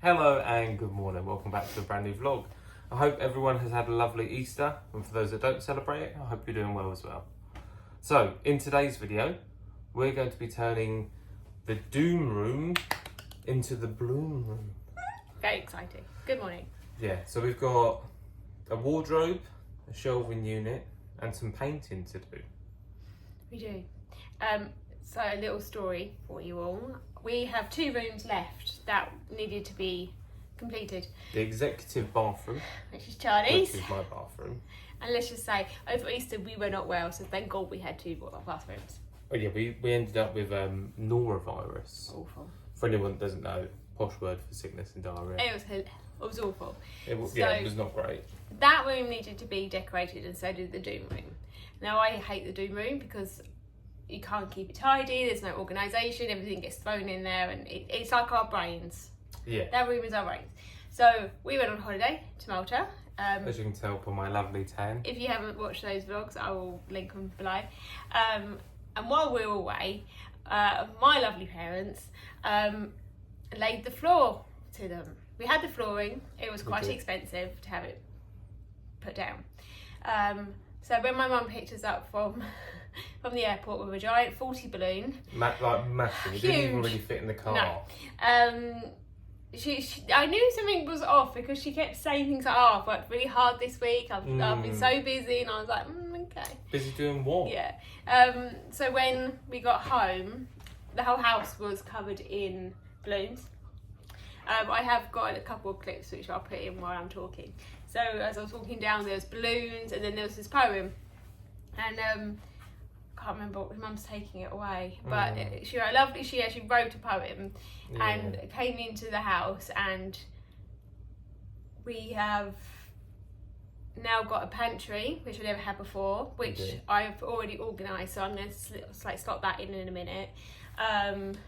Hello and good morning, welcome back to a brand new vlog. I hope everyone has had a lovely Easter, and for those that don't celebrate it, I hope you're doing well as well. So, in today's video, we're going to be turning the doom room into the bloom room. Very exciting. Good morning. Yeah, so we've got a wardrobe, a shelving unit, and some painting to do. We do. So a little story for you all. We have 2 rooms left that needed to be completed. The executive bathroom, Which is Charlie's. which is my bathroom. And let's just say, over Easter we were not well, so thank God we had 2 bathrooms. Oh yeah, we ended up with norovirus. Awful. For anyone that doesn't know, posh word for sickness and diarrhea. It was awful. It was not great. That room needed to be decorated, and so did the doom room. Now I hate the doom room because you can't keep it tidy, there's no organisation, everything gets thrown in there, and it's like our brains. Yeah. That room is our brains. So we went on holiday to Malta. As you can tell by my lovely tan. If you haven't watched those vlogs, I will link them below. And while we were away, my lovely parents laid the floor to them. We had the flooring. It was quite expensive to have it put down. So when my mum picked us up from the airport with a giant 40 balloon, Like massive. It didn't even really fit in the car. No. I knew something was off because she kept saying things like, "Oh, I've worked really hard this week. I've been so busy," and I was like, "Okay." Busy doing what? Yeah. So when we got home, the whole house was covered in balloons. I have got a couple of clips which I'll put in while I'm talking. So as I was walking down, there was balloons, and then there was this poem, and I can't remember what Mum's taking it away, but she actually wrote a poem and came into the house, and we have now got a pantry which I never had before, which I've already organised, so I'm going to slot that in a minute, and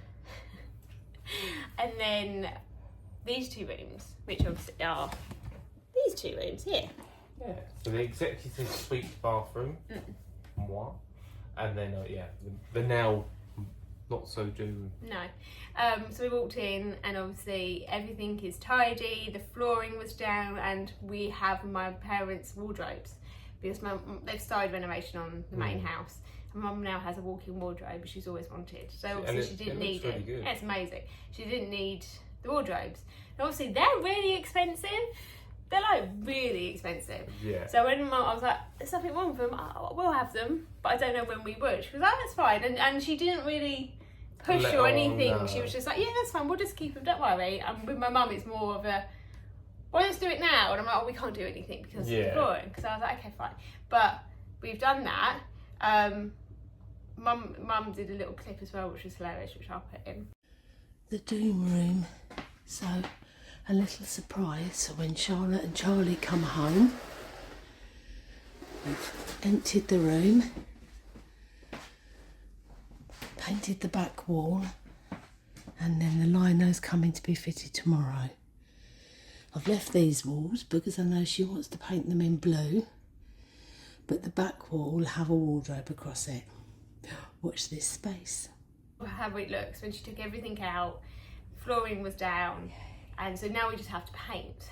then these 2 rooms, which obviously are these 2 rooms here. Yeah. So the executive suite bathroom. Moi. And then the now not so doom. No. So we walked in, and obviously everything is tidy, the flooring was down, and we have my parents' wardrobes because they've started renovation on the main house. And Mum now has a walk-in wardrobe she's always wanted. So obviously she didn't need it. Good. Yeah, it's amazing. She didn't need the wardrobes. And obviously they're really expensive. They're like really expensive. Yeah. So when Mum, I was like, "There's nothing wrong with them. We'll have them, but I don't know when we would." She was like, "That's fine," and she didn't really push or anything. No. She was just like, "Yeah, that's fine. We'll just keep them. Don't worry." And with my mum, it's more of a, "Well, let's do it now." And I'm like, "Oh, we can't do anything because of the flooring." So I was like, "Okay, fine." But we've done that. Mum did a little clip as well, which was hilarious, which I'll put in. The doom room. So, a little surprise. So when Charlotte and Charlie come home, we've emptied the room, painted the back wall, and then the lino's coming to be fitted tomorrow. I've left these walls because I know she wants to paint them in blue, but the back wall will have a wardrobe across it. Watch this space. How it looks when she took everything out, flooring was down, and so now we just have to paint.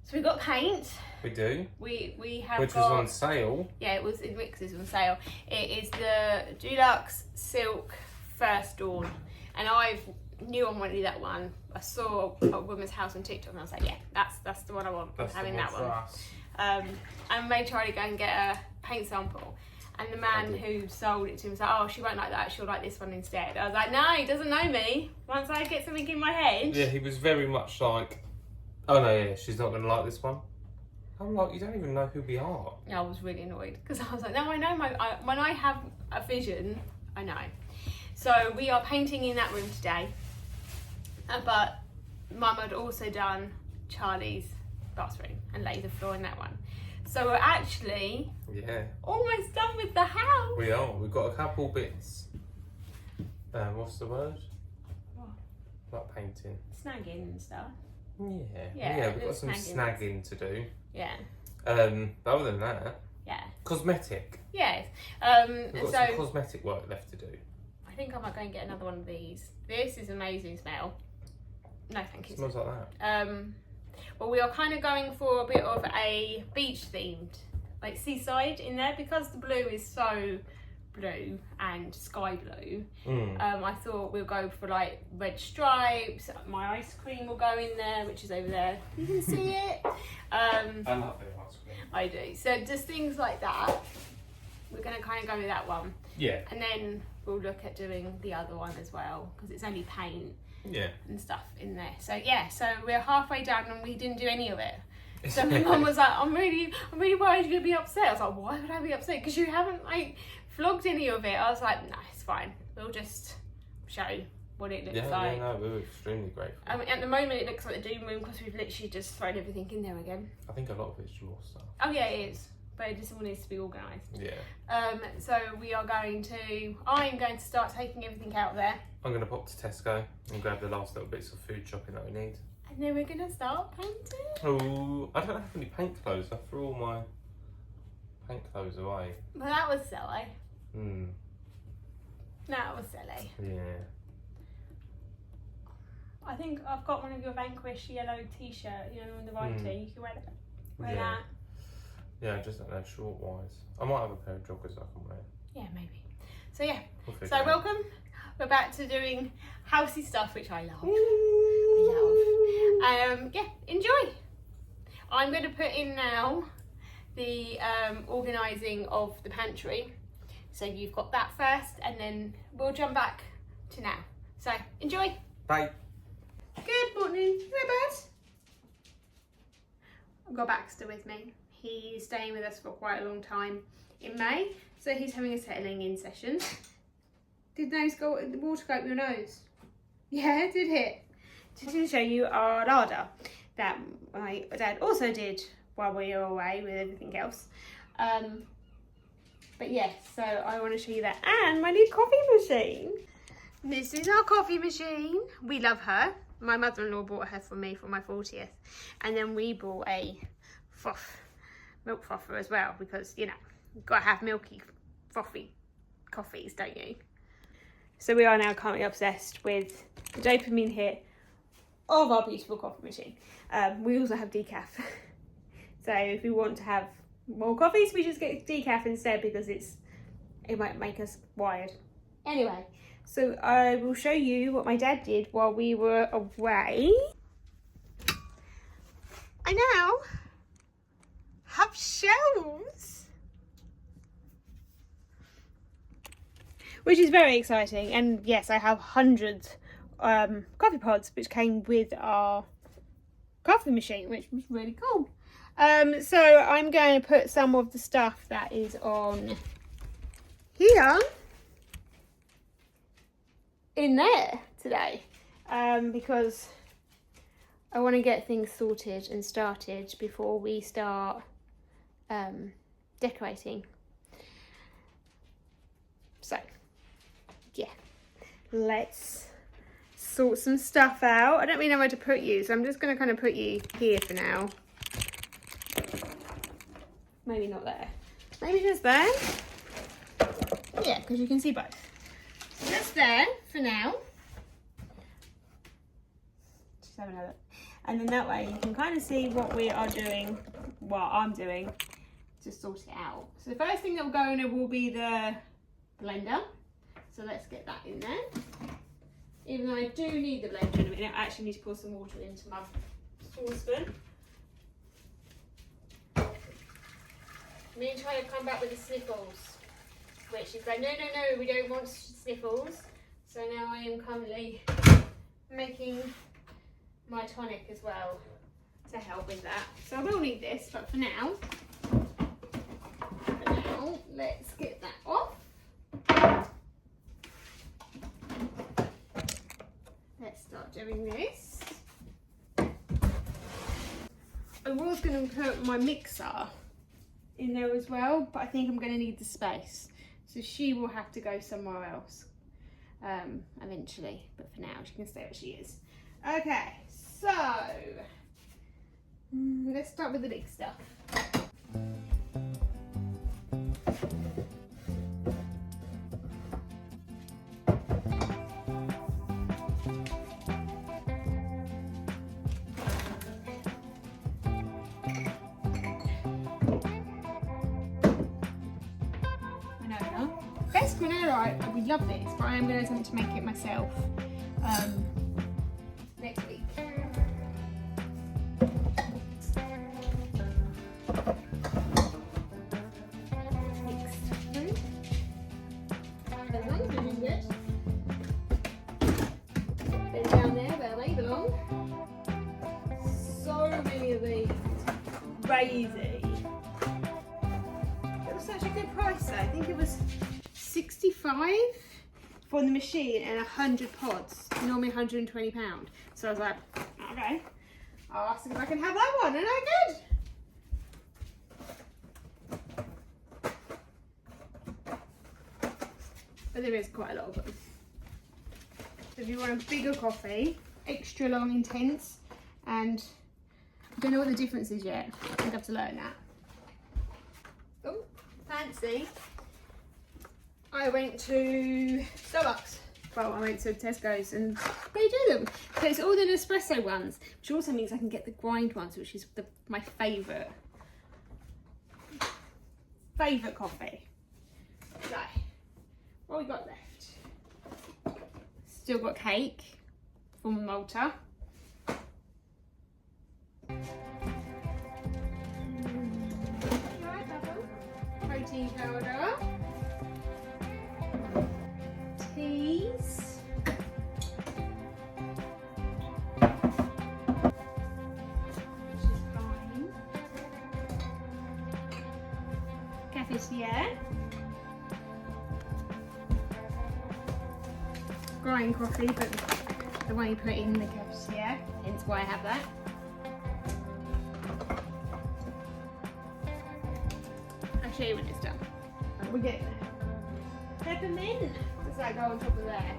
So we got paint. We do. We have Which was on sale. Yeah, it was in Wix's on sale. It is the Deluxe Silk First Dawn, and I knew I wanted that one. I saw a woman's house on TikTok, and I was like, "Yeah, that's the one I want." That's having the one that for one. us. I made Charlie go and get a paint sample. And the man who sold it to him was like, "Oh, she won't like that, she'll like this one instead." I was like, "No, he doesn't know me. Once I get something in my head." Yeah, he was very much like, "Oh no, yeah, she's not going to like this one." I'm like, "You don't even know who we are." I was really annoyed because I was like, "No, I know when I have a vision, I know." So we are painting in that room today. But Mum had also done Charlie's bathroom and laid the floor in that one. So we're actually almost done with the house. We are. We've got a couple bits. What's the word? What? Like painting. Snagging and stuff. Yeah, we've got some snagging to do. Yeah. But other than that, cosmetic. Yes. We've got some cosmetic work left to do. I think I might go and get another one of these. This is an amazing smell. No, thank you. It smells like that. Well, we are kind of going for a bit of a beach themed, like seaside in there, because the blue is so blue and sky blue. I thought we'll go for like red stripes. My ice cream will go in there, which is over there. You can see it. I love the ice cream. I do. So just things like that. We're going to kind of go with that one. Yeah. And then we'll look at doing the other one as well, because it's only paint. Yeah. And stuff in there. So yeah, so we're halfway down and we didn't do any of it. So my mum was like, I'm really worried you're gonna be upset. I was like, why would I be upset? Because you haven't like vlogged any of it. I was like, no, it's fine. We'll just show what it looks like. Yeah, no, we were extremely grateful. I mean, at the moment it looks like the doom room because we've literally just thrown everything in there again. I think a lot of it's your stuff. Oh yeah, it is. But it just all needs to be organised. Yeah. So I'm going to start taking everything out there. I'm going to pop to Tesco and grab the last little bits of food shopping that we need. And then we're going to start painting. Oh, I don't have any paint clothes. I threw all my paint clothes away. Well, that was silly. Hmm. That was silly. Yeah. I think I've got one of your Vanquish yellow t-shirt, you know, on the writing. You can wear that. Wear that. Yeah, just like that short wise. I might have a pair of joggers I can wear. Yeah, maybe. So yeah. We'll figure So it out. welcome. We're back to doing housey stuff, which I love. Yeah, enjoy. I'm going to put in now the organising of the pantry. So you've got that first, and then we'll jump back to now. So enjoy. Bye. Good morning. Hi, bud. I've got Baxter with me. He's staying with us for quite a long time in May, so he's having a settling in session. Did the water go up your nose? Yeah, it did hit. Just to show you our larder that my dad also did while we were away with everything else. But yes, so I want to show you that, and my new coffee machine. This is our coffee machine. We love her. My mother-in-law bought her for me for my 40th, and then we bought a milk frother as well, because you know you've got to have milky frothy coffees, don't you? So we are now currently obsessed with the dopamine hit of our beautiful coffee machine. We also have decaf. So if we want to have more coffees, we just get decaf instead, because it might make us wired. Anyway, so I will show you what my dad did while we were away. I now have shelves, which is very exciting. And yes, I have hundreds coffee pods which came with our coffee machine, which was really cool. So I'm going to put some of the stuff that is on here in there today, because I want to get things sorted and started before we start decorating. So yeah, let's sort some stuff out. I don't really know where to put you, so I'm just going to kind of put you here for now. Maybe not there. Maybe just there. Yeah, because you can see both. Just there for now. Just have another. And then that way you can kind of see what we are doing, what I'm doing, to sort it out. So the first thing that will go in there will be the blender. So let's get that in there. Even though I do need the blender in a minute, I actually need to pour some water into my saucepan. Me trying to come back with the sniffles, which is like, no, we don't want sniffles. So now I am currently making my tonic as well to help with that. So I will need this, but for now, let's get that off. Let's start doing this. I was going to put my mixer in there as well, but I think I'm going to need the space, so she will have to go somewhere else eventually, but for now she can stay where she is. Okay, so let's start with the big stuff. we love this, but I am going to attempt to make it myself next week. Crazy. It was such a good price though. I think it was 65 for the machine and 100 pods, normally £120. So I was like, okay, I'll ask if I can have that one, and I did. But there is quite a lot of them. So if you want a bigger coffee, extra long, intense, and I don't know what the difference is yet. I think I have to learn that. Oh, fancy. I went to Starbucks. Well, I went to Tesco's and they do them. So it's all the Nespresso ones, which also means I can get the grind ones, which is my favourite coffee. So, what we got left? Still got cake from Malta. Protein powder, teas, which is fine, cafetiere, grind coffee, but the one you put in the cafetiere, hence why I have that. Show you when it's done. We're getting there. Peppermint. Does that go on top of there?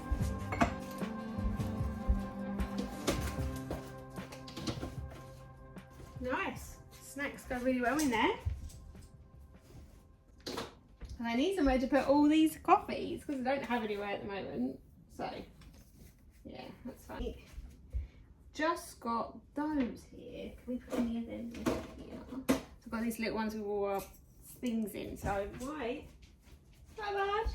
Nice. Snacks go really well in there. And I need somewhere to put all these coffees because I don't have anywhere at the moment. So, yeah, that's fine. Just got those here. Can we put any of them in here? So I've got these little ones with all our things in, so right. Not bad.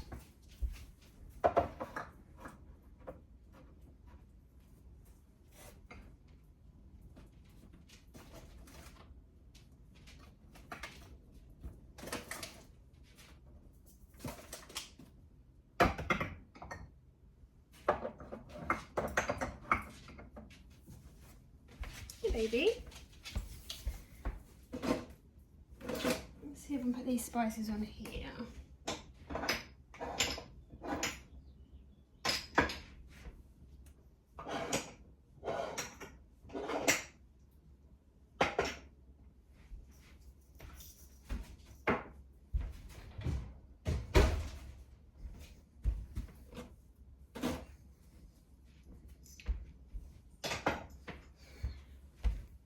Hey baby. See if I can put these spices on here.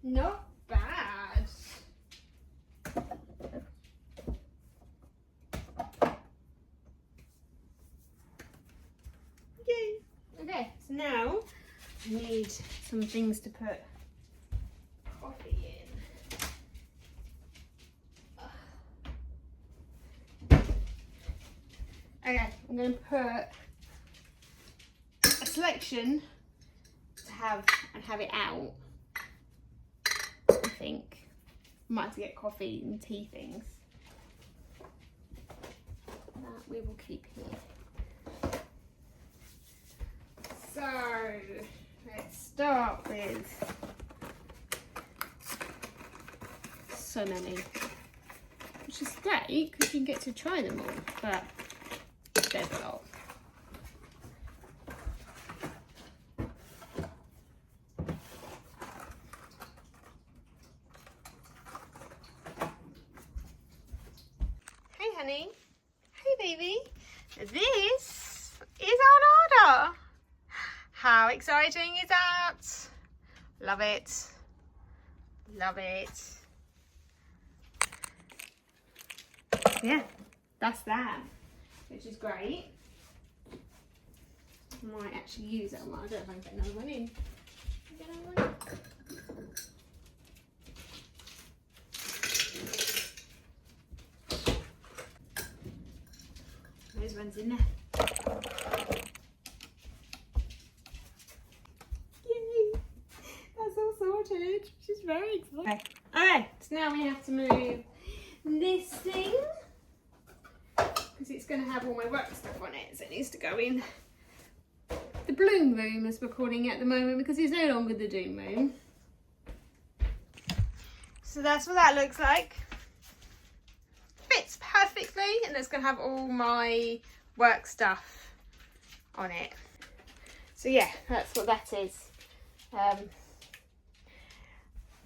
Not bad. Yay. Okay, so now I need some things to put coffee in. Okay, I'm going to put a selection to have it out. I think I might have to get coffee and tea things. That we will keep here. So let's start with so many, which is great because you get to try them all, but there's a lot. Hey honey, hey baby, this is our order. How exciting is that? Love it. Love it. Yeah, that's that, which is great. I might actually use that one. I don't know if I can get another one in. Get another one in. Those ones in there. sorted, which is very exciting. Okay, so now we have to move this thing because it's going to have all my work stuff on it, so it needs to go in the bloom room, as we're calling it at the moment, because it's no longer the doom room. So that's what that looks like. Fits perfectly, and it's going to have all my work stuff on it. So yeah, that's what that is.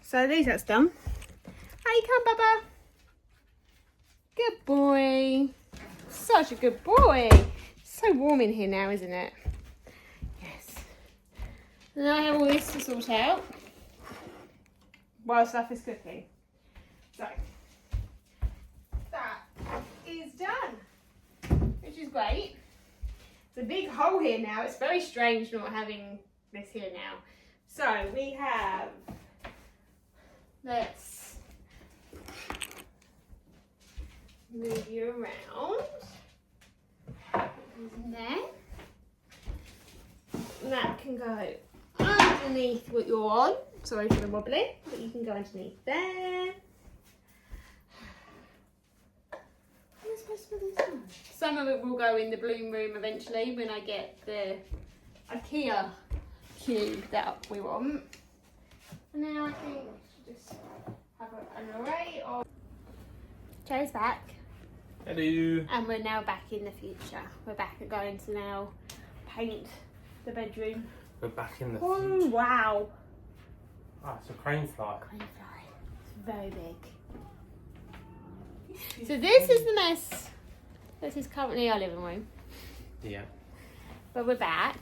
So at least that's done. How you come, Bubba? Good boy. Such a good boy. It's so warm in here now, isn't it? Yes. And I have all this to sort out while stuff is cooking. So that is done, which is great. It's a big hole here now. It's very strange not having this here now. So we have, let's move you around. In there. And that can go underneath what you're on. Sorry for the wobbly, but you can go underneath there. Some of it will go in the bloom room eventually when I get the IKEA cube that we want. And now I think we should just have an array of... Joe's back. Hello. And we're now back in the future. We're back at going to now paint the bedroom. We're back in the Oh, future. wow. Ah, it's a crane fly. Crane fly. It's very big. So this is the mess. This is currently our living room. Yeah. But we're back.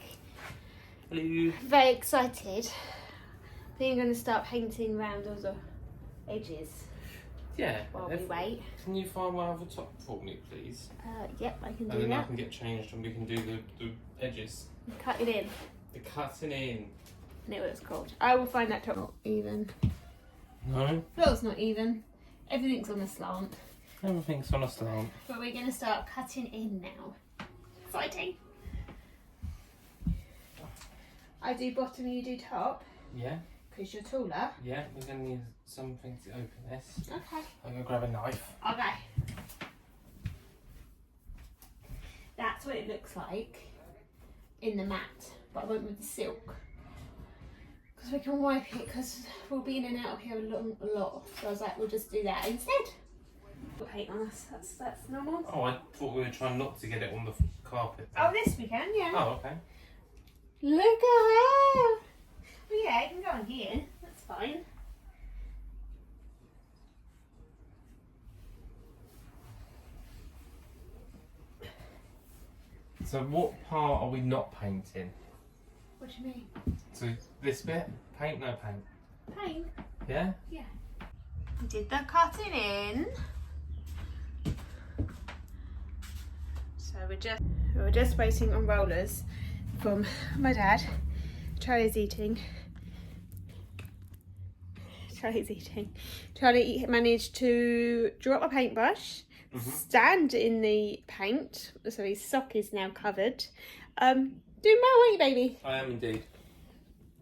Hello. Very excited. I think I'm going to start painting around all the edges Yeah. while we wait. Can you find my other top for me, please? Yep, I can And do then I that. can get changed and we can do the edges. Cut it in. The cutting in. I know what it's called. I will find that top. Not even. No? Floor's not even. Everything's on a slant. Everything's on a slant. But we're going to start cutting in now. Exciting. I do bottom, you do top. Yeah. Because you're taller. Yeah, we're going to need something to open this. Okay. I'm going to grab a knife. Okay. That's what it looks like in the mat. But I went with the silk. Because we can wipe it, because we'll be in and out of here a lot. So I was like, we'll just do that instead. Put paint on us, that's normal. Oh, I thought we were trying not to get it on the carpet. Oh, this we can, yeah. Oh, okay. Look at her! Well, yeah, it can go on here. That's fine. So what part are we not painting? What do you mean? So this bit? Paint, no paint? Paint? Yeah? Yeah. We did the cutting in. So we're just waiting on rollers from my dad. Charlie's eating. Charlie managed to drop a paintbrush, stand in the paint, so his sock is now covered. Doing well, aren't you, baby? I am indeed.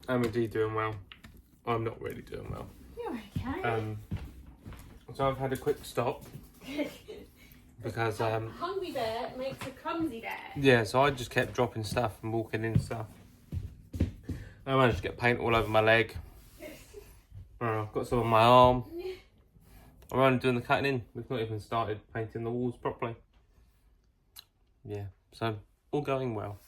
I'm indeed doing well. I'm not really doing well. You're okay. So I've had a quick stop because Hungry bear makes a clumsy bear. yeah, so I just kept dropping stuff and walking in stuff. I managed to get paint all over my leg. I've got some on my arm. I'm only doing the cutting in. We've not even started painting the walls properly. Yeah, so all going well.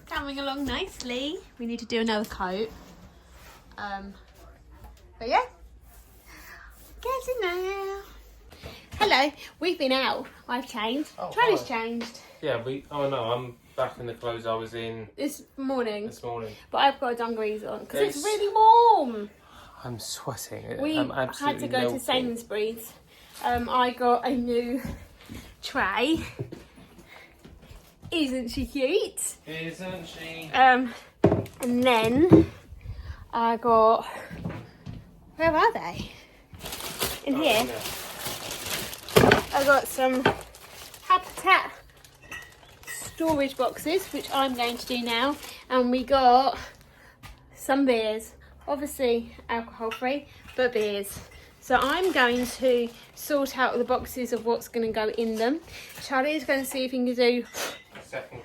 Coming along nicely. We need to do another coat. But yeah, getting there. Hello, we've been out. I've changed. Oh, Charlie's hi. changed Yeah, oh no, I'm back in the clothes I was in this morning. this morning. But I've got dungarees on because it's Yes. really warm. I'm sweating. We I'm had absolutely to go to melting. Sainsbury's. I got a new tray. Isn't she cute? Isn't she? And then I got, where are they? In here. Yeah. I got some Habitat storage boxes, which I'm going to do now. And we got some beers, obviously alcohol free, but beers. So I'm going to sort out the boxes of what's going to go in them. Charlie is going to see if he can do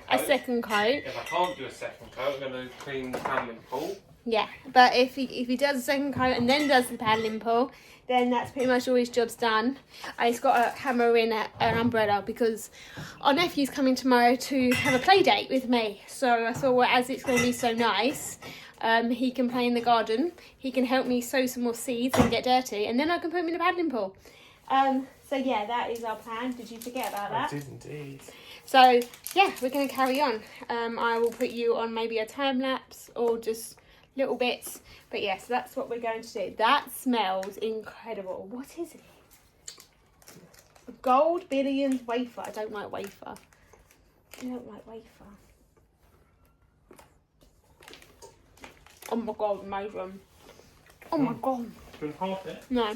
a second coat. If I can't do a second coat, I'm going to clean the paddling pool. Yeah, but if he does a second coat and then does the paddling pool, then that's pretty much all his job's done. He's got to hammer in an umbrella because our nephew's coming tomorrow to have a play date with me. So I thought, well, as it's going to be so nice, he can play in the garden. He can help me sow some more seeds and get dirty, and then I can put him in the paddling pool. So yeah, that is our plan. Did you forget about that? I did indeed. So yeah, we're going to carry on. I will put you on maybe a time lapse or just little bits, but yes, that's what we're going to do. That smells incredible. What is it? A Gold Billions wafer. I don't like wafer. I don't like wafer. Oh my god, amazing. Oh my god. Been half it? No.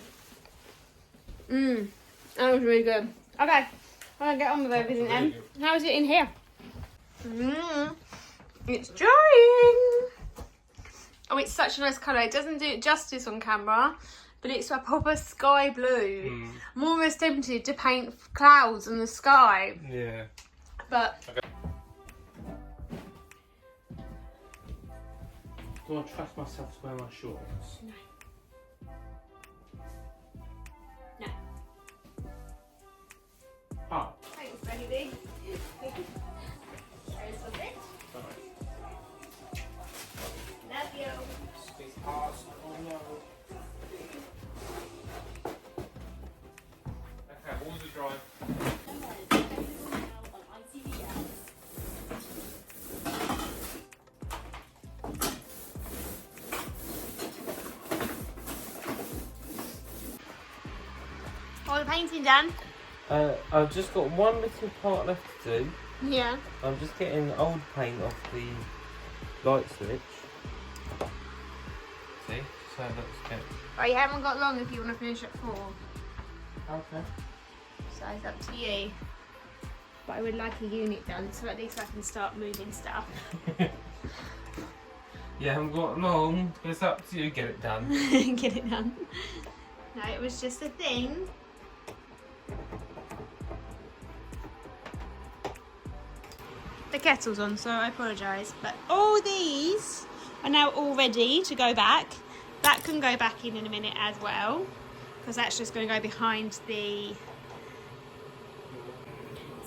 That was really good. Okay, I'm gonna get on with everything then. How is it in here? It's drying. Oh, it's such a nice colour. It doesn't do it justice on camera, but it's a proper sky blue. I'm almost tempted to paint clouds in the sky. Yeah. But... Okay. Do I trust myself to wear my shorts? No. No. Oh. Thanks, baby. There's a bit. Love you. It's past. Oh no. Okay, walls are dry. All the painting done? I've just got one little part left to do. Yeah. I'm just getting old paint off the light switch. See? So it looks good. Right, you haven't got long if you want to finish at 4. Okay. So it's up to you. But I would like a unit done, so at least I can start moving stuff. You haven't got long. It's up to you. Get it done. Get it done. No, it was just a thing. The kettle's on, so I apologise. But all these are now all ready to go back. That can go back in a minute as well, because that's just going to go behind the...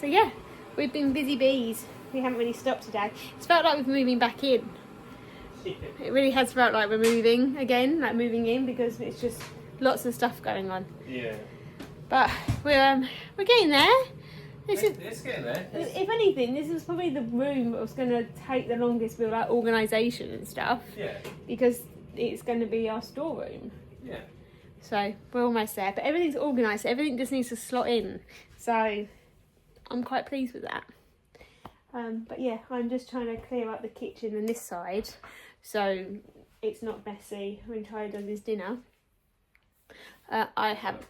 So yeah, we've been busy bees. We haven't really stopped today. It's felt like we're moving back in. It really has felt like we're moving again, like moving in, because it's just lots of stuff going on. Yeah. But we're getting there. It's getting there. If anything, this is probably the room that was going to take the longest with like organisation and stuff. Yeah. Because it's going to be our storeroom. Yeah. So we're almost there. But everything's organised. Everything just needs to slot in. So I'm quite pleased with that. But yeah, I'm just trying to clear up the kitchen and this side, so it's not messy when Charlie does his dinner. I have...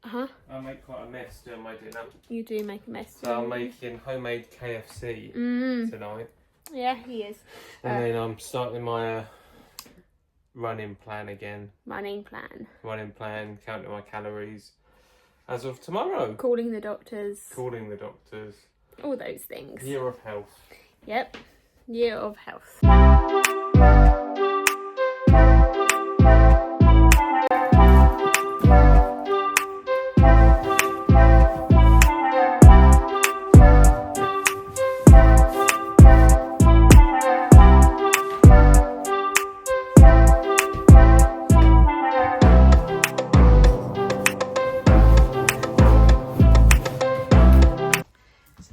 I make quite a mess doing my dinner. You do make a mess. So I'm making homemade KFC tonight. Yeah, he is. And then I'm starting my running plan again. Running plan. Running plan, counting my calories. As of tomorrow. Calling the doctors. Calling the doctors. All those things. Year of health. Yep. Year of health.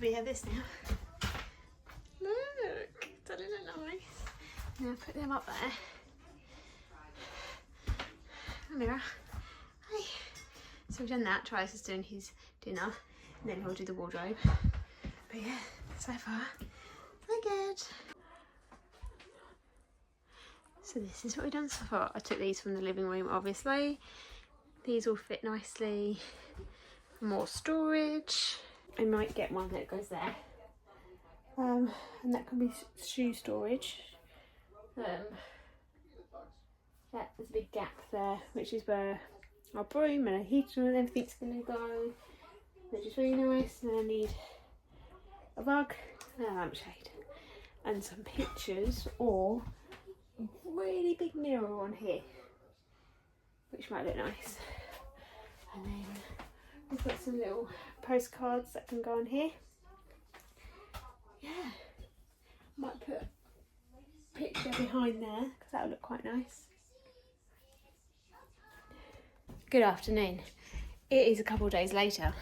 We have this now. Look, doesn't it look nice? Now put them up there. And there. Hi. So we've done that. Travis is doing his dinner, and then he'll do the wardrobe. But yeah, so far, so good. So this is what we've done so far. I took these from the living room, obviously. These all fit nicely. More storage. I might get one that goes there, and that can be shoe storage, there's a big gap there, which is where our broom and our heater and everything's going to go, which is really nice. And then I need a rug and a lampshade and some pictures or a really big mirror on here, which might look nice. And then we've got some little postcards that can go on here. Yeah, might put a picture behind there because that would look quite nice. Good afternoon. It is a couple of days later.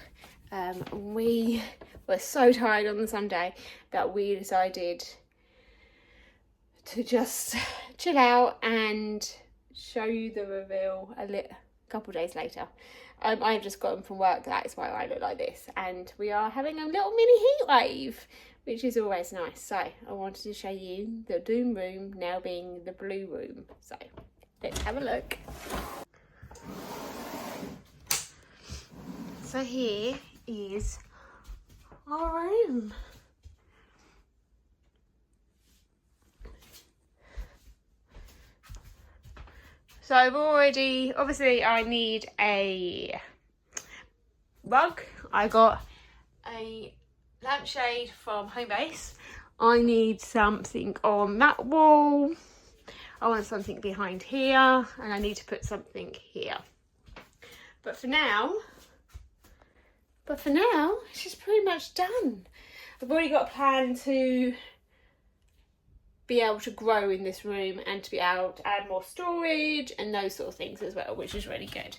We were so tired on the Sunday that we decided to just chill out and show you the reveal a couple of days later. I've just gotten from work, that's why I look like this, and we are having a little mini heat wave, which is always nice. So I wanted to show you the Doom room now being the blue room. So let's have a look. So here is our room. So I've already, obviously I need a rug. I got a lampshade from Homebase. I need something on that wall. I want something behind here, and I need to put something here. But for now, it's just pretty much done. I've already got a plan to be able to grow in this room and to be able to add more storage and those sort of things as well, which is really good.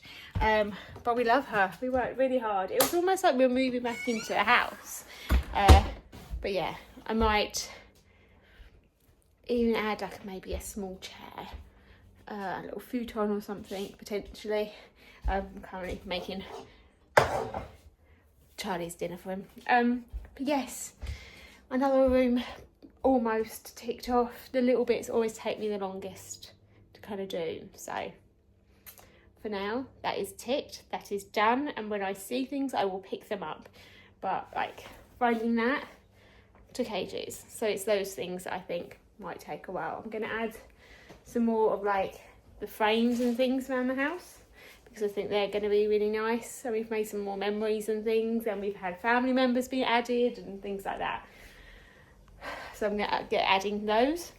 But we love her. We worked really hard. It was almost like we were moving back into a house. But yeah, I might even add like maybe a small chair, a little futon or something potentially. I'm currently making Charlie's dinner for him. But yes, another room almost ticked off. The little bits always take me the longest to kind of do. So for now, that is ticked, that is done. And when I see things, I will pick them up. But like finding that took ages. So it's those things that I think might take a while. I'm going to add some more of like the frames and things around the house, because I think they're going to be really nice. So we've made some more memories and things, and we've had family members be added and things like that. So I'm going to get adding those.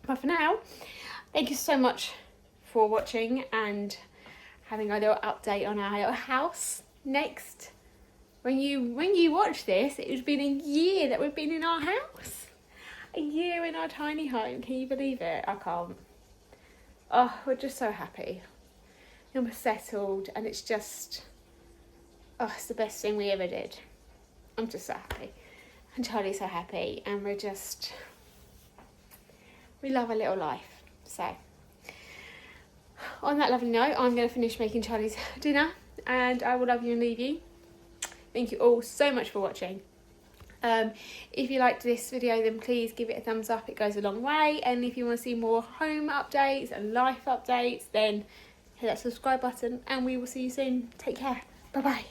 But for now, thank you so much for watching and having a little update on our little house. Next, when you watch this, it has been a year that we've been in our house. A year in our tiny home. Can you believe it? I can't. Oh, we're just so happy. And we're settled, and it's just, oh, it's the best thing we ever did. I'm just so happy. And Charlie's so happy, and we love a little life. So on that lovely note, I'm going to finish making Charlie's dinner, and I will love you and leave you. Thank you all so much for watching. If you liked this video, then please give it a thumbs up. It goes a long way. And if you want to see more home updates and life updates, then hit that subscribe button, and we will see you soon. Take care. Bye bye.